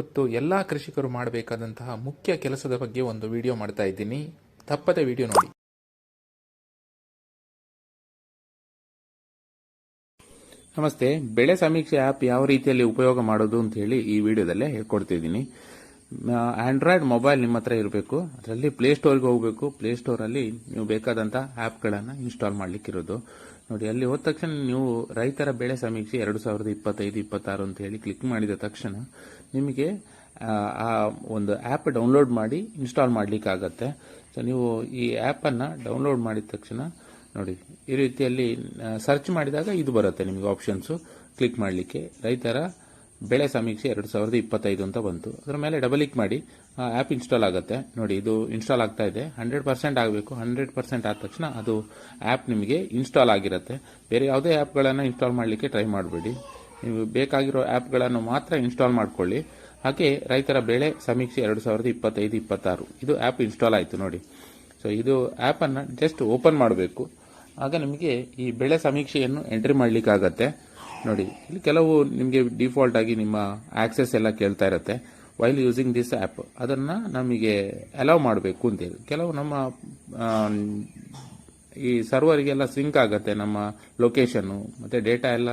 ಹೊತ್ತು ಎಲ್ಲ ಕೃಷಿಕರು ಮಾಡಬೇಕಾದಂತಹ ಮುಖ್ಯ ಕೆಲಸದ ಬಗ್ಗೆ ಒಂದು ವಿಡಿಯೋ ಮಾಡ್ತಾ ಇದ್ದೀನಿ. ತಪ್ಪದೆ ವಿಡಿಯೋ ನೋಡಿ. ನಮಸ್ತೆ. ಬೆಳೆ ಸಮೀಕ್ಷೆ ಆ್ಯಪ್ ಯಾವ ರೀತಿಯಲ್ಲಿ ಉಪಯೋಗ ಮಾಡೋದು ಅಂತ ಹೇಳಿ ಈ ವಿಡಿಯೋದಲ್ಲೇ ಹೇಳ್ಕೊಡ್ತಿದ್ದೀನಿ. ಆಂಡ್ರಾಯ್ಡ್ ಮೊಬೈಲ್ ನಿಮ್ಮ ಹತ್ರ ಇರಬೇಕು. ಅದರಲ್ಲಿ ಪ್ಲೇಸ್ಟೋರ್ಗೆ ಹೋಗಬೇಕು. ಪ್ಲೇಸ್ಟೋರಲ್ಲಿ ನೀವು ಬೇಕಾದಂಥ ಆ್ಯಪ್ಗಳನ್ನು ಇನ್ಸ್ಟಾಲ್ ಮಾಡಲಿಕ್ಕಿರೋದು. ನೋಡಿ, ಅಲ್ಲಿ ಹೋದ ತಕ್ಷಣ ನೀವು ರೈತರ ಬೆಳೆ ಸಮೀಕ್ಷೆ 2025-26 ಅಂತ ಹೇಳಿ ಕ್ಲಿಕ್ ಮಾಡಿದ ತಕ್ಷಣ ನಿಮಗೆ ಆ ಒಂದು ಆ್ಯಪ್ ಡೌನ್ಲೋಡ್ ಮಾಡಿ ಇನ್ಸ್ಟಾಲ್ ಮಾಡಲಿಕ್ಕಾಗತ್ತೆ. ಸೊ ನೀವು ಈ ಆ್ಯಪನ್ನು ಡೌನ್ಲೋಡ್ ಮಾಡಿದ ತಕ್ಷಣ ನೋಡಿ, ಈ ರೀತಿಯಲ್ಲಿ ಸರ್ಚ್ ಮಾಡಿದಾಗ ಇದು ಬರುತ್ತೆ ನಿಮಗೆ ಆಪ್ಷನ್ಸು ಕ್ಲಿಕ್ ಮಾಡಲಿಕ್ಕೆ. ರೈತರ ಬೆಳೆ ಸಮೀಕ್ಷೆ 2025 ಅಂತ ಬಂತು. ಅದರ ಮೇಲೆ ಡಬಲ್ ಕ್ಲಿಕ್ ಮಾಡಿ ಆ್ಯಪ್ ಇನ್ಸ್ಟಾಲ್ ಆಗುತ್ತೆ. ನೋಡಿ, ಇದು ಇನ್ಸ್ಟಾಲ್ ಆಗ್ತಾ ಇದೆ. 100% ಆಗಬೇಕು. 100% ಆದ ತಕ್ಷಣ ಅದು ಆ್ಯಪ್ ನಿಮಗೆ ಇನ್ಸ್ಟಾಲ್ ಆಗಿರುತ್ತೆ. ಬೇರೆ ಯಾವುದೇ ಆ್ಯಪ್ಗಳನ್ನು ಇನ್ಸ್ಟಾಲ್ ಮಾಡಲಿಕ್ಕೆ ಟ್ರೈ ಮಾಡಬೇಡಿ. ನೀವು ಬೇಕಾಗಿರೋ ಆ್ಯಪ್ಗಳನ್ನು ಮಾತ್ರ ಇನ್ಸ್ಟಾಲ್ ಮಾಡ್ಕೊಳ್ಳಿ. ಹಾಗೆ ರೈತರ ಬೆಳೆ ಸಮೀಕ್ಷೆ 2025-26 ಇದು ಆ್ಯಪ್ ಇನ್ಸ್ಟಾಲ್ ಆಯಿತು ನೋಡಿ. ಸೊ ಇದು ಆ್ಯಪನ್ನು ಜಸ್ಟ್ ಓಪನ್ ಮಾಡಬೇಕು. ಆಗ ನಿಮಗೆ ಈ ಬೆಳೆ ಸಮೀಕ್ಷೆಯನ್ನು ಎಂಟ್ರಿ ಮಾಡಲಿಕ್ಕಾಗತ್ತೆ. ನೋಡಿ, ಇಲ್ಲಿ ಕೆಲವು ನಿಮಗೆ ಡಿಫಾಲ್ಟ್ ಆಗಿ ನಿಮ್ಮ ಆಕ್ಸೆಸ್ ಎಲ್ಲ ಕೇಳ್ತಾ ಇರುತ್ತೆ. ವೈಲ್ ಯೂಸಿಂಗ್ ದಿಸ್ ಆ್ಯಪ್ ಅದನ್ನು ನಮಗೆ ಅಲೌ ಮಾಡಬೇಕು ಅಂತೇಳಿ. ಕೆಲವು ನಮ್ಮ ಈ ಸರ್ವರಿಗೆಲ್ಲ ಸಿಂಕ್ ಆಗುತ್ತೆ, ನಮ್ಮ ಲೊಕೇಶನ್ನು ಮತ್ತು ಡೇಟಾ ಎಲ್ಲ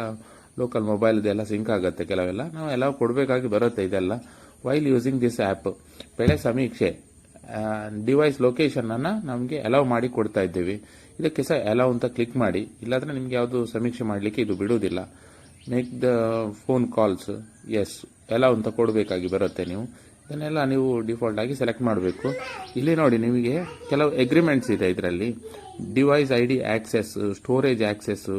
ಲೋಕಲ್ ಮೊಬೈಲ್ದೆಲ್ಲ ಸಿಂಕ್ ಆಗುತ್ತೆ. ಕೆಲವೆಲ್ಲ ನಾವು ಅಲೌ ಕೊಡಬೇಕಾಗಿ ಬರುತ್ತೆ. ಇದೆಲ್ಲ ವೈಲ್ ಯೂಸಿಂಗ್ ದಿಸ್ ಆ್ಯಪ್ ಬೆಳೆ ಸಮೀಕ್ಷೆ ಡಿವೈಸ್ ಲೊಕೇಶನನ್ನು ನಮಗೆ ಅಲೌ ಮಾಡಿ ಕೊಡ್ತಾ ಇದ್ದೀವಿ. ಇದಕ್ಕೆ ಸಹ ಅಲೌ ಅಂತ ಕ್ಲಿಕ್ ಮಾಡಿ. ಇಲ್ಲಾಂದರೆ ನಿಮ್ಗೆ ಯಾವುದು ಸಮೀಕ್ಷೆ ಮಾಡಲಿಕ್ಕೆ ಇದು ಬಿಡುವುದಿಲ್ಲ. Make the phone calls, yes allow ಅಂತ ಕೊಡಬೇಕಾಗಿ ಬರುತ್ತೆ. ನೀವು ಇದನ್ನೆಲ್ಲ ನೀವು ಡಿಫಾಲ್ಟ್ ಆಗಿ ಸೆಲೆಕ್ಟ್ ಮಾಡಬೇಕು. ಇಲ್ಲಿ ನೋಡಿ, ನಿಮಗೆ ಕೆಲವು ಎಗ್ರಿಮೆಂಟ್ಸ್ ಇದೆ ಇದರಲ್ಲಿ. Device ID access, storage access,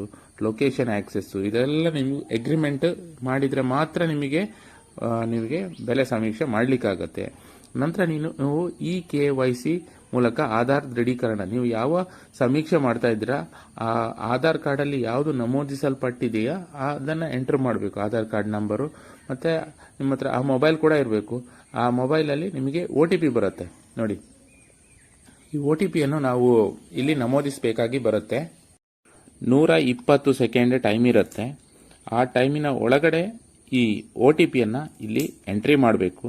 location access, ಇದೆಲ್ಲ ನೀವು ಎಗ್ರಿಮೆಂಟ್ ಮಾಡಿದರೆ ಮಾತ್ರ ನಿಮಗೆ ಬೆಲೆ ಸಮೀಕ್ಷೆ ಮಾಡಲಿಕ್ಕಾಗತ್ತೆ. ನಂತರ ನೀವು KYC ಮೂಲಕ ಆಧಾರ್ ದೃಢೀಕರಣ, ನೀವು ಯಾವ ಸಮೀಕ್ಷೆ ಮಾಡ್ತಾ ಇದ್ದೀರಾ ಆ ಆಧಾರ್ ಕಾರ್ಡಲ್ಲಿ ಯಾವುದು ನಮೂದಿಸಲ್ಪಟ್ಟಿದೆಯಾ ಅದನ್ನು ಎಂಟರ್ ಮಾಡಬೇಕು. ಆಧಾರ್ ಕಾರ್ಡ್ ನಂಬರು ಮತ್ತು ನಿಮ್ಮ ಹತ್ರ ಆ ಮೊಬೈಲ್ ಕೂಡ ಇರಬೇಕು. ಆ ಮೊಬೈಲಲ್ಲಿ ನಿಮಗೆ OTP ಬರುತ್ತೆ ನೋಡಿ. ಈ OTPಯನ್ನು ನಾವು ಇಲ್ಲಿ ನಮೂದಿಸಬೇಕಾಗಿ ಬರುತ್ತೆ. 120 ಸೆಕೆಂಡ್ ಟೈಮ್ ಇರುತ್ತೆ. ಆ ಟೈಮಿನ ಒಳಗಡೆ ಈ OTPಯನ್ನು ಇಲ್ಲಿ ಎಂಟ್ರಿ ಮಾಡಬೇಕು.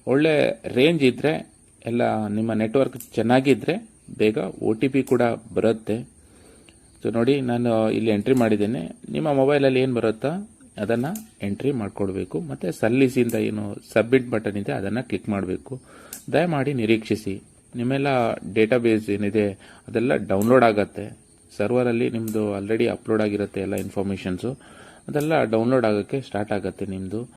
ಒಳ್ಳೆ ರೇಂಜ್ ಇದ್ದರೆ, ಎಲ್ಲ ನಿಮ್ಮ ನೆಟ್ವರ್ಕ್ ಚೆನ್ನಾಗಿದ್ದರೆ ಬೇಗ OTP ಕೂಡ ಬರುತ್ತೆ. ಸೊ ನೋಡಿ, ನಾನು ಇಲ್ಲಿ ಎಂಟ್ರಿ ಮಾಡಿದ್ದೇನೆ. ನಿಮ್ಮ ಮೊಬೈಲಲ್ಲಿ ಏನು ಬರುತ್ತಾ ಅದನ್ನು ಎಂಟ್ರಿ ಮಾಡಿಕೊಡ್ಬೇಕು. ಮತ್ತು ಸಲ್ಲಿಸಿಂದ ಏನು ಸಬ್ಮಿಟ್ ಬಟನ್ ಇದೆ ಅದನ್ನು ಕ್ಲಿಕ್ ಮಾಡಬೇಕು. ದಯಮಾಡಿ ನಿರೀಕ್ಷಿಸಿ. ನಿಮ್ಮೆಲ್ಲ ಡೇಟಾಬೇಸ್ ಏನಿದೆ ಅದೆಲ್ಲ ಡೌನ್ಲೋಡ್ ಆಗುತ್ತೆ. ಸರ್ವರಲ್ಲಿ ನಿಮ್ಮದು ಆಲ್ರೆಡಿ ಅಪ್ಲೋಡ್ ಆಗಿರುತ್ತೆ ಎಲ್ಲ ಇನ್ಫಾರ್ಮೇಷನ್ಸು. ಅದೆಲ್ಲ ಡೌನ್ಲೋಡ್ ಆಗೋಕ್ಕೆ ಸ್ಟಾರ್ಟ್ ಆಗುತ್ತೆ ನಿಮ್ಮದು.